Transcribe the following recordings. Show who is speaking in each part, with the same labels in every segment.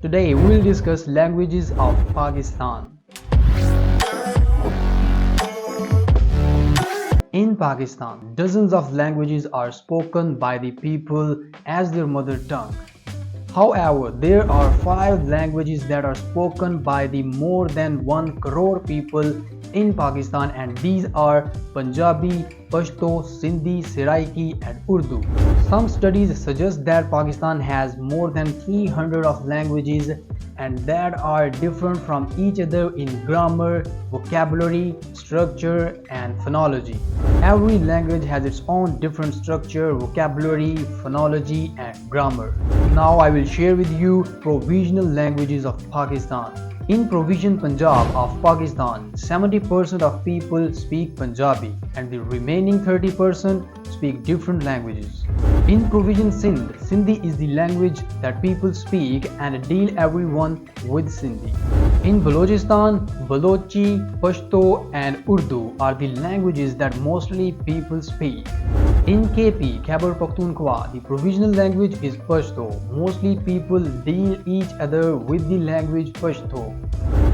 Speaker 1: Today we will discuss languages of Pakistan. In Pakistan, dozens of languages are spoken by the people as their mother tongue. However, there are 5 languages that are spoken by the more than 1 crore people in Pakistan, and these are Punjabi, Pashto, Sindhi, Seraiki and Urdu. Some studies suggest that Pakistan has more than 300 of languages and that are different from each other in grammar, vocabulary, structure and phonology. Every language has its own different structure, vocabulary, phonology and grammar. Now I will share with you provisional languages of Pakistan. In Provision Punjab of Pakistan, 70% of people speak Punjabi and the remaining 30% speak different languages. In Provision Sindh, Sindhi is the language that people speak and deal everyone with Sindhi. In Balochistan, Balochi, Pashto and Urdu are the languages that mostly people speak. In KP, Khyber Pakhtunkhwa, the provisional language is Pashto. Mostly people deal each other with the language Pashto.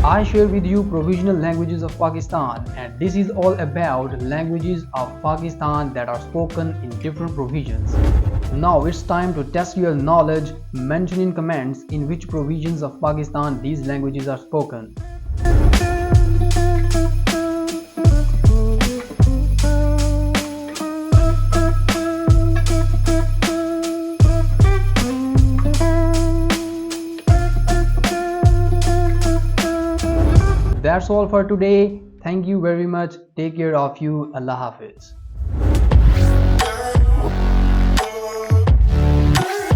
Speaker 1: I share with you provisional languages of Pakistan, and this is all about languages of Pakistan that are spoken in different provisions. Now it's time to test your knowledge. Mention in comments in which provisions of Pakistan these languages are spoken. That's all for today. Thank you very much. Take care of you. Allah Hafiz.